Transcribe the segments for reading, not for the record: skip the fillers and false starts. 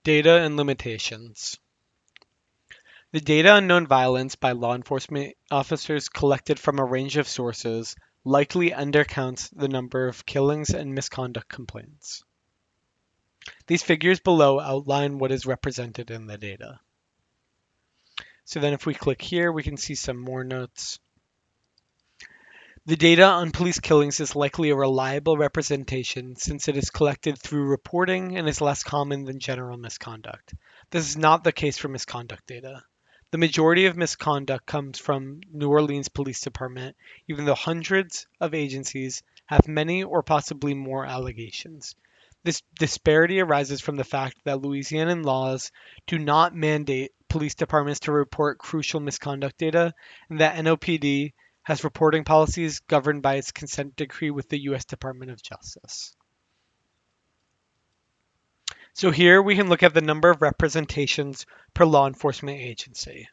Data and limitations. The data on known violence by law enforcement officers collected from a range of sources likely undercounts the number of killings and misconduct complaints. These figures below outline what is represented in the data. So then if we click here, we can see some more notes. The data on police killings is likely a reliable representation since it is collected through reporting and is less common than general misconduct. This is not the case for misconduct data. The majority of misconduct comes from New Orleans Police Department, even though hundreds of agencies have many or possibly more allegations. This disparity arises from the fact that Louisianan laws do not mandate police departments to report crucial misconduct data, and that NOPD has reporting policies governed by its consent decree with the U.S. Department of Justice. So here we can look at the number of representations per law enforcement agency.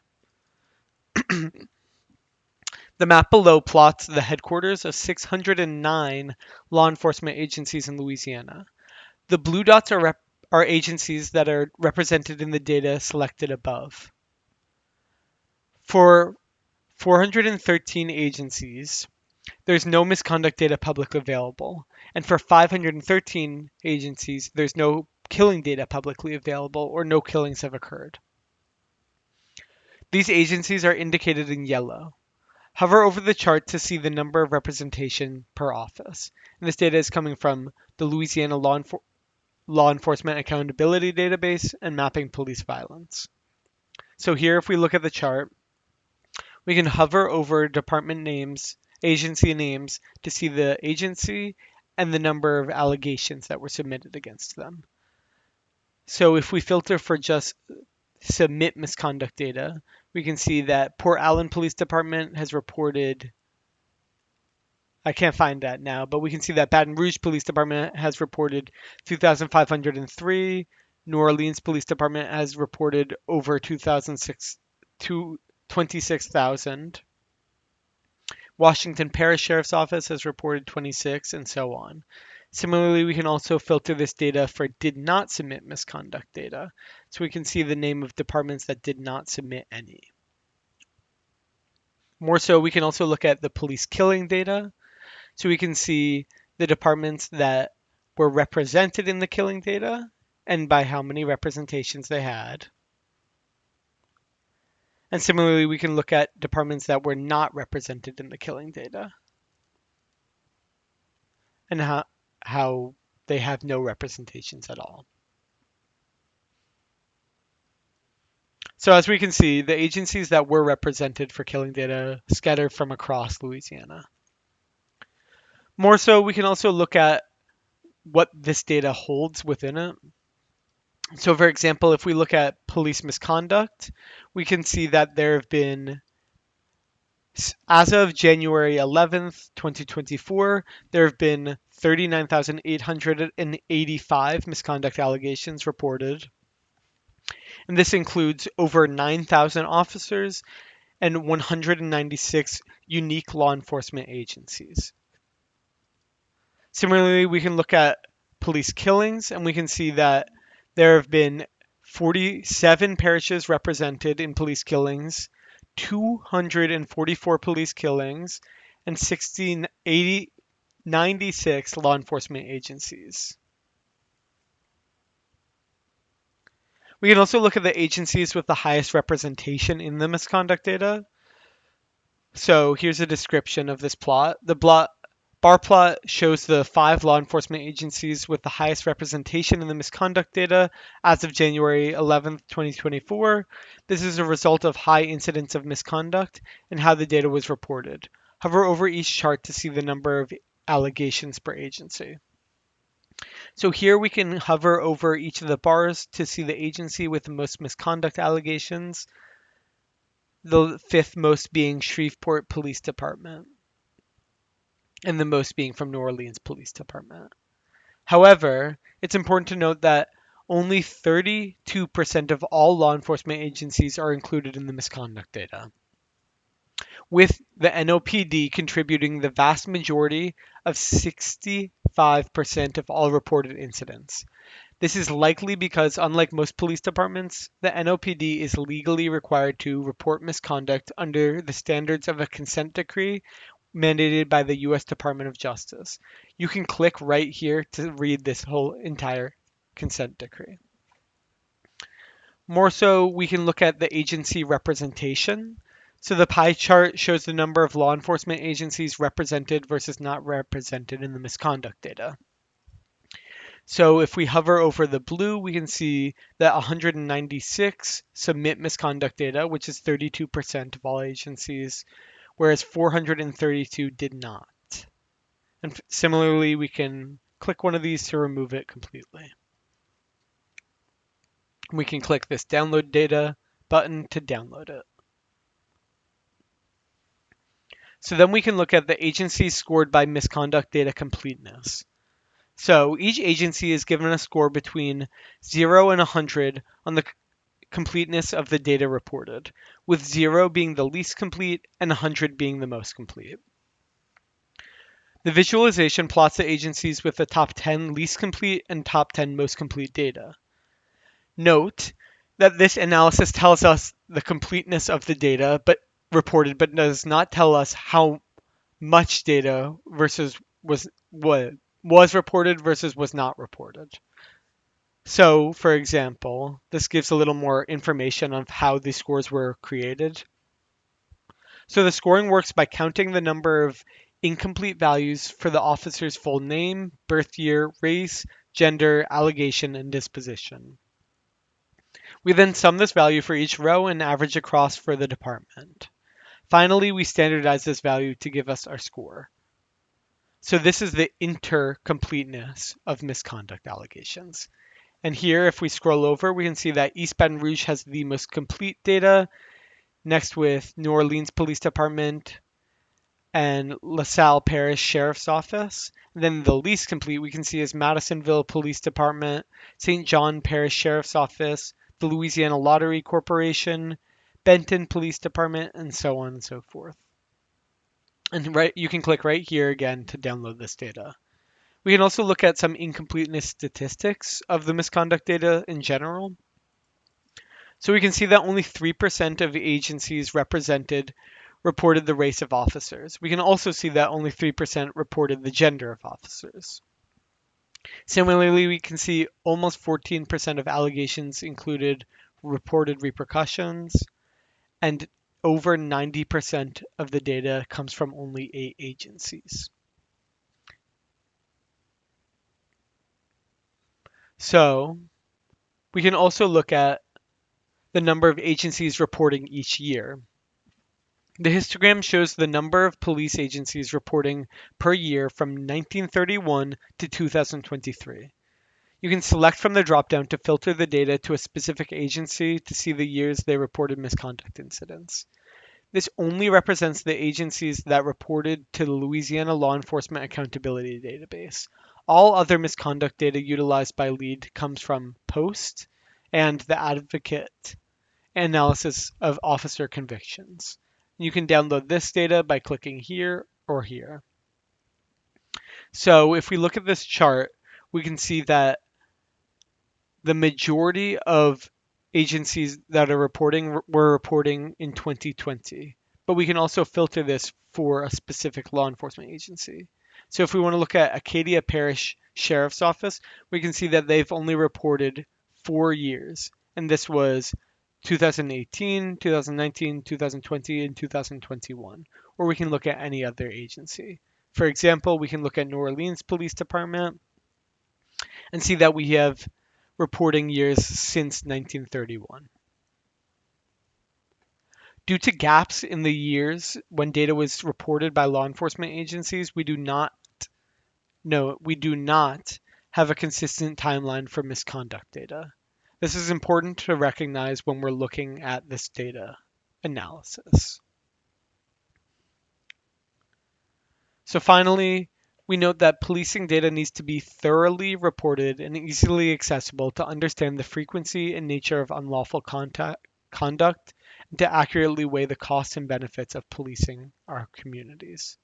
The map below plots the headquarters of 609 law enforcement agencies in Louisiana. The blue dots are agencies that are represented in the data selected above. For 413 agencies, there's no misconduct data publicly available. And for 513 agencies, there's no killing data publicly available or no killings have occurred. These agencies are indicated in yellow. Hover over the chart to see the number of representation per office. And this data is coming from the Louisiana Law Enforcement Accountability Database and Mapping Police Violence. So here, if we look at the chart, we can hover over department names, agency names, to see the agency and the number of allegations that were submitted against them. So if we filter for just submit misconduct data, we can see that Port Allen Police Department has reported, I can't find that now, but we can see that Baton Rouge Police Department has reported 2,503. New Orleans Police Department has reported over 26,000. Washington Parish Sheriff's Office has reported 26, and so on. Similarly, we can also filter this data for did not submit misconduct data. So we can see the name of departments that did not submit any. More so, we can also look at the police killing data. So we can see the departments that were represented in the killing data and by how many representations they had. And similarly, we can look at departments that were not represented in the killing data and how they have no representations at all. So as we can see, the agencies that were represented for killing data scatter from across Louisiana. More so, we can also look at what this data holds within it. So for example, if we look at police misconduct, we can see that there have been, as of January 11th, 2024, there have been 39,885 misconduct allegations reported. And this includes over 9,000 officers and 196 unique law enforcement agencies. Similarly, we can look at police killings, and we can see that there have been 47 parishes represented in police killings, 244 police killings, and 96 law enforcement agencies. We can also look at the agencies with the highest representation in the misconduct data. So here's a description of this plot. The bar plot shows the 5 law enforcement agencies with the highest representation in the misconduct data as of January 11th, 2024. This is a result of high incidence of misconduct and how the data was reported. Hover over each chart to see the number of allegations per agency. So here we can hover over each of the bars to see the agency with the most misconduct allegations, the 5th most being Shreveport Police Department, and the most being from New Orleans Police Department. However, it's important to note that only 32% of all law enforcement agencies are included in the misconduct data, with the NOPD contributing the vast majority of 65% of all reported incidents. This is likely because, unlike most police departments, the NOPD is legally required to report misconduct under the standards of a consent decree mandated by the US Department of Justice. You can click right here to read this whole entire consent decree. More so, we can look at the agency representation. So the pie chart shows the number of law enforcement agencies represented versus not represented in the misconduct data. So if we hover over the blue, we can see that 196 submit misconduct data, which is 32% of all agencies, whereas 432 did not. And similarly, we can click one of these to remove it completely. We can click this download data button to download it. So then we can look at the agencies scored by misconduct data completeness. So each agency is given a score between 0 and 100 on the completeness of the data reported, with 0 being the least complete and 100 being the most complete. The visualization plots the agencies with the top 10 least complete and top 10 most complete data. Note that this analysis tells us the completeness of the data but reported, but does not tell us how much data versus was reported versus was not reported. So, for example, this gives a little more information on how these scores were created. So the scoring works by counting the number of incomplete values for the officer's full name, birth year, race, gender, allegation, and disposition. We then sum this value for each row and average across for the department. Finally, we standardize this value to give us our score. So this is the intercompleteness of misconduct allegations. And here, if we scroll over, we can see that East Baton Rouge has the most complete data, next with New Orleans Police Department and LaSalle Parish Sheriff's Office. And then the least complete we can see is Madisonville Police Department, St. John Parish Sheriff's Office, the Louisiana Lottery Corporation, Benton Police Department, and so on and so forth. And you can click right here again to download this data. We can also look at some incompleteness statistics of the misconduct data in general. So we can see that only 3% of agencies represented reported the race of officers. We can also see that only 3% reported the gender of officers. Similarly, we can see almost 14% of allegations included reported repercussions, and over 90% of the data comes from only 8 agencies. So we can also look at the number of agencies reporting each year. The histogram shows the number of police agencies reporting per year from 1931 to 2023. You can select from the dropdown to filter the data to a specific agency to see the years they reported misconduct incidents. This only represents the agencies that reported to the Louisiana Law Enforcement Accountability Database. All other misconduct data utilized by LEAD comes from POST and the Advocate analysis of officer convictions. You can download this data by clicking here or here. So if we look at this chart, we can see that the majority of agencies that are reporting were reporting in 2020. But we can also filter this for a specific law enforcement agency. So if we want to look at Acadia Parish Sheriff's Office, we can see that they've only reported 4 years. And this was 2018, 2019, 2020, and 2021. Or we can look at any other agency. For example, we can look at New Orleans Police Department and see that we have reporting years since 1931. Due to gaps in the years when data was reported by law enforcement agencies, we do not have a consistent timeline for misconduct data. This is important to recognize when we're looking at this data analysis. So finally, we note that policing data needs to be thoroughly reported and easily accessible to understand the frequency and nature of unlawful conduct and to accurately weigh the costs and benefits of policing our communities.